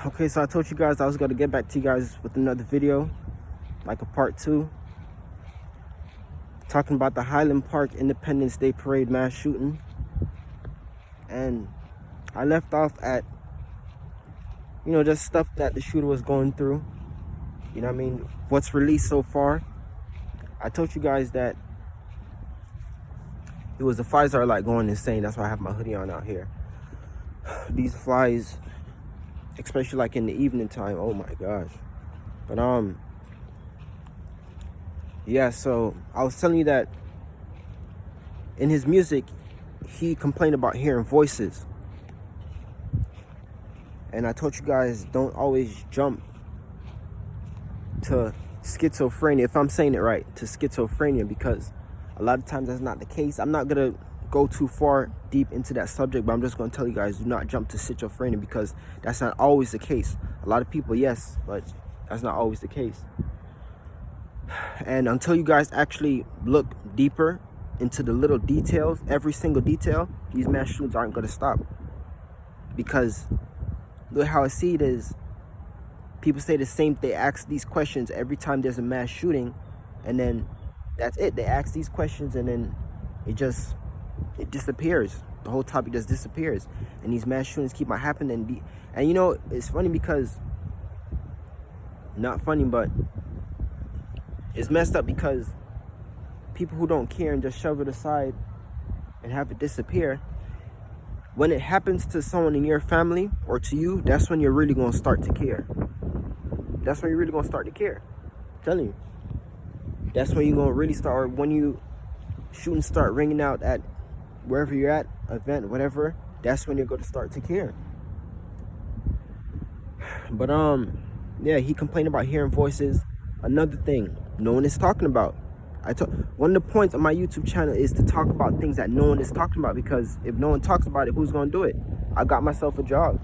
Okay, so I told you guys I was gonna get back to you guys with another video, like a part 2, talking about the Highland Park Independence Day Parade mass shooting. And I left off at, just stuff that the shooter was going through. You know what I mean? What's released so far. I told you guys that it was the flies are like going insane. That's why I have my hoodie on out here. These flies, especially like in the evening time, oh my gosh. But yeah, so I was telling you that in his music he complained about hearing voices, and I told you guys don't always jump to schizophrenia, if I'm saying it right, to schizophrenia, because a lot of times that's not the case. I'm not gonna go too far deep into that subject, but I'm just gonna tell you guys, do not jump to schizophrenia, because that's not always the case. A lot of people, yes, but that's not always the case. And until you guys actually look deeper into the little details, every single detail, these mass shootings aren't gonna stop. Because look how I see it is, people say the same, they ask these questions every time there's a mass shooting, and then that's it. They ask these questions and then it disappears. The whole topic just disappears, and these mass shootings keep on happening. And it's funny because, not funny, but it's messed up, because people who don't care and just shove it aside and have it disappear, when it happens to someone in your family or to you, that's when you're really going to start to care. That's when you're really going to start to care. I'm telling you. That's when you're going to really start, or when you shootings start ringing out at wherever you're at, event, whatever, that's when you're going to start to care. But yeah, he complained about hearing voices. Another thing no one is talking about. One of the points on my YouTube channel is to talk about things that no one is talking about, because if no one talks about it, who's going to do it? I got myself a job.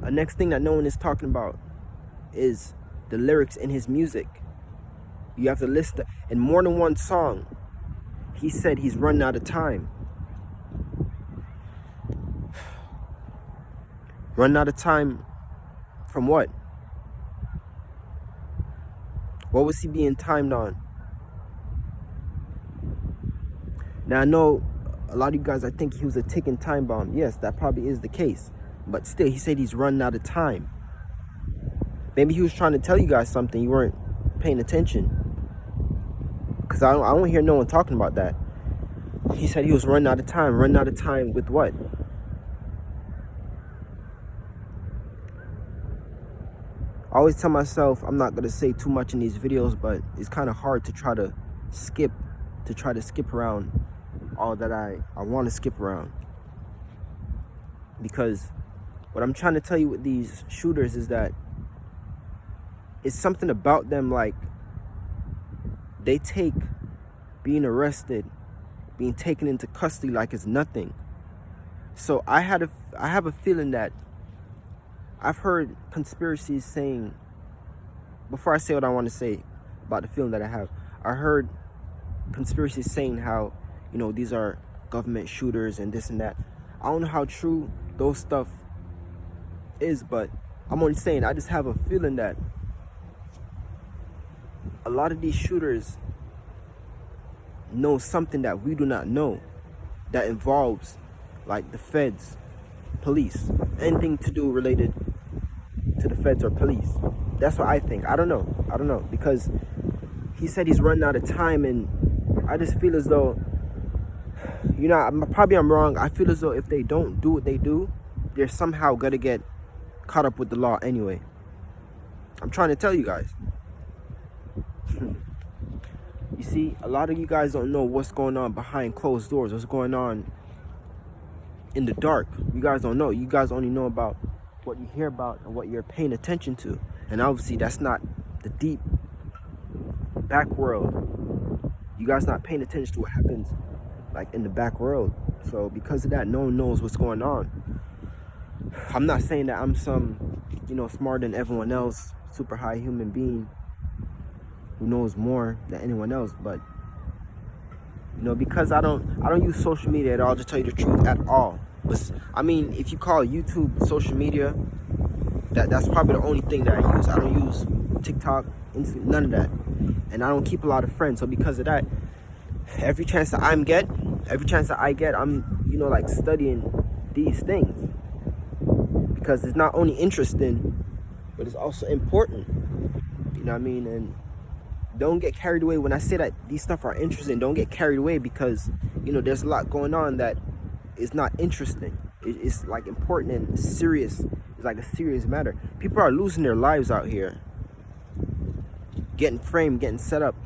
A next thing that no one is talking about is the lyrics in his music. You have to listen in more than one song. He said he's running out of time. Running out of time from what? What was he being timed on? Now, I know a lot of you guys, I think he was a ticking time bomb. Yes, that probably is the case. But still, he said he's running out of time. Maybe he was trying to tell you guys something. You weren't paying attention. Because I don't hear no one talking about that. He said he was running out of time. Running out of time with what? I always tell myself I'm not going to say too much in these videos, but it's kind of hard to try to skip around all that I want to skip around. Because what I'm trying to tell you with these shooters is that it's something about them, like they take being arrested, being taken into custody like it's nothing. So I have a feeling that I've heard conspiracies saying, before I say what I want to say about the feeling that I have, I heard conspiracies saying how, these are government shooters and this and that. I don't know how true those stuff is, but I'm only saying, I just have a feeling that a lot of these shooters know something that we do not know, that involves like the feds, police, anything to do related to the feds or police. That's what I think. I don't know, because he said he's running out of time, and I just feel as though, I'm wrong. I feel as though if they don't do what they do, they're somehow gonna get caught up with the law anyway. I'm trying to tell you guys. You see, a lot of you guys don't know what's going on behind closed doors, what's going on in the dark. You guys don't know. You guys only know about what you hear about and what you're paying attention to. And obviously that's not the deep back world. You guys not paying attention to what happens like in the back world. So because of that, no one knows what's going on. I'm not saying that I'm some, smarter than everyone else, super high human being who knows more than anyone else, but because I don't use social media at all, to tell you the truth, at all. But I mean, if you call YouTube social media, that's probably the only thing that I use. I don't use TikTok, Instagram, none of that. And I don't keep a lot of friends. So because of that, every chance that I get, I'm, you know, like studying these things. Because it's not only interesting, but it's also important. You know what I mean? And don't get carried away. When I say that these stuff are interesting, don't get carried away, because, you know, there's a lot going on that is not interesting. It's like important and serious. It's like a serious matter. People are losing their lives out here, getting framed, getting set up.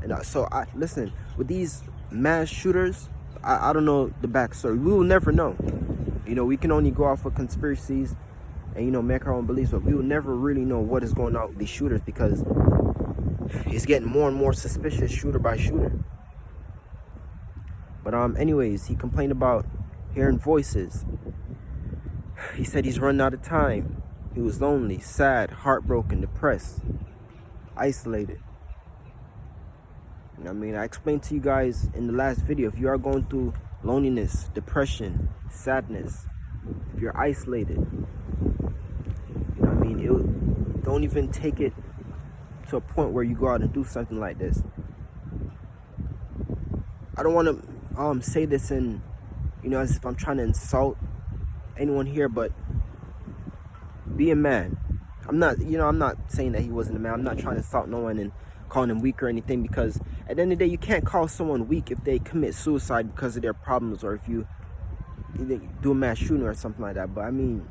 And so listen, with these mass shooters, I don't know the backstory. We will never know. You know, we can only go off of conspiracies and, you know, make our own beliefs, but we will never really know what is going on with these shooters, because it's getting more and more suspicious, shooter by shooter. But anyways, he complained about hearing voices. He said he's running out of time. He was lonely, sad, heartbroken, depressed, isolated. You know what I mean? I explained to you guys in the last video, if you are going through loneliness, depression, sadness, if you're isolated, you know what I mean? Don't even take it to a point where you go out and do something like this. I don't want to say this in, you know, as if I'm trying to insult anyone here, but be a man. I'm not saying that he wasn't a man. I'm not trying to insult no one and calling him weak or anything, because at the end of the day, you can't call someone weak if they commit suicide because of their problems, or if you do a mass shooting or something like that. But I mean,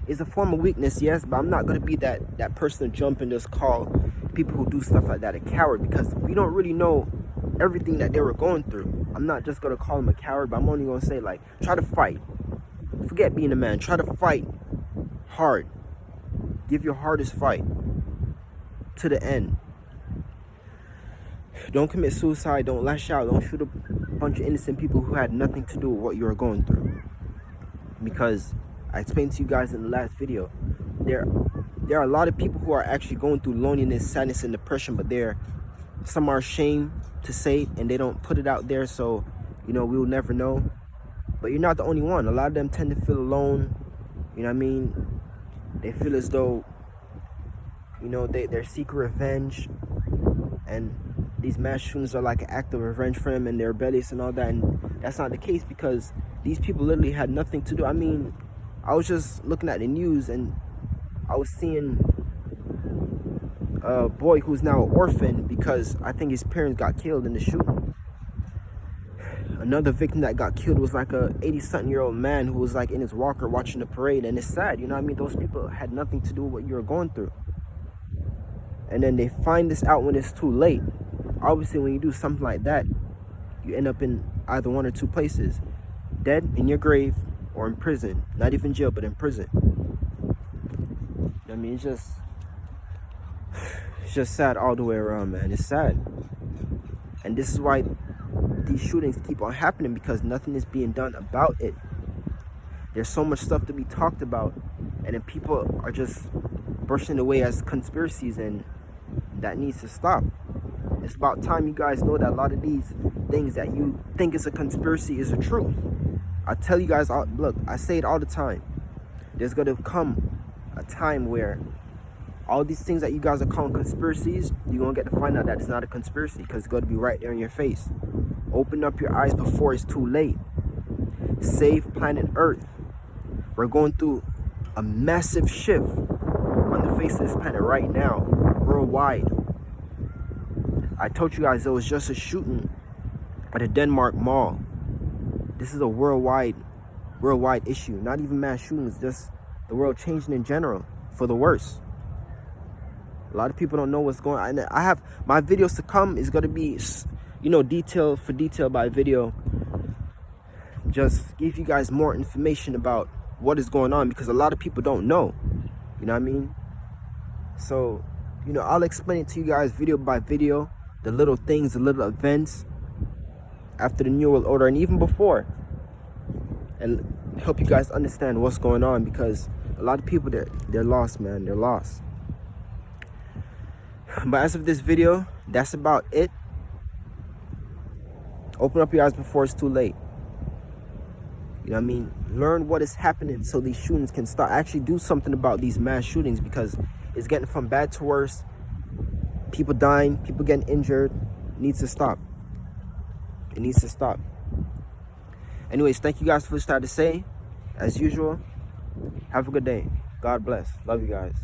it's a form of weakness, yes, but I'm not going to be that person to jump and just call people who do stuff like that a coward, because we don't really know everything that they were going through. I'm not just going to call them a coward, but I'm only going to say, like, try to fight. Forget being a man. Try to fight hard. Give your hardest fight to the end. Don't commit suicide. Don't lash out. Don't shoot a bunch of innocent people who had nothing to do with what you were going through. Because I explained to you guys in the last video, there are a lot of people who are actually going through loneliness, sadness, and depression, but some are ashamed to say it, and they don't put it out there, so, you know, we'll never know. But you're not the only one. A lot of them tend to feel alone. You know what I mean? They feel as though, you know, they're seeking revenge, and these mass shootings are like an act of revenge for them, and they're rebellious and all that. And that's not the case, because these people literally had nothing to do. I mean, I was just looking at the news, and I was seeing a boy who's now an orphan because I think his parents got killed in the shooting. Another victim that got killed was like a 80-something-year-old man who was like in his walker watching the parade. And it's sad, you know what I mean? Those people had nothing to do with what you were going through. And then they find this out when it's too late. Obviously, when you do something like that, you end up in either one or two places. Dead in your grave, or in prison. Not even jail, but in prison. I mean, it's just sad all the way around, man. It's sad. And this is why these shootings keep on happening, because nothing is being done about it. There's so much stuff to be talked about, and then people are just brushing away as conspiracies, and that needs to stop. It's about time you guys know that a lot of these things that you think is a conspiracy is a truth. I tell you guys, look, I say it all the time. There's going to come a time where all these things that you guys are calling conspiracies, you're going to get to find out that it's not a conspiracy, because it's going to be right there in your face. Open up your eyes before it's too late. Save planet Earth. We're going through a massive shift on the face of this planet right now, worldwide. I told you guys there was just a shooting at a Denmark mall. This is a worldwide issue. Not even mass shootings, just the world changing in general for the worse. A lot of people don't know what's going on. And I have my videos to come is going to be, you know, detail for detail by video. Just give you guys more information about what is going on, because a lot of people don't know. You know what I mean? So, you know, I'll explain it to you guys video by video. The little things, the little events after the New World Order, and even before, and help you guys understand what's going on, because a lot of people, they're lost, man. They're lost. But as of this video, that's about it. Open up your eyes before it's too late. You know what I mean? Learn what is happening so these shootings can stop. Actually do something about these mass shootings, because it's getting from bad to worse. People dying, people getting injured. It needs to stop. It needs to stop. Anyways, thank you guys for what I had to say. As usual, have a good day. God bless. Love you guys.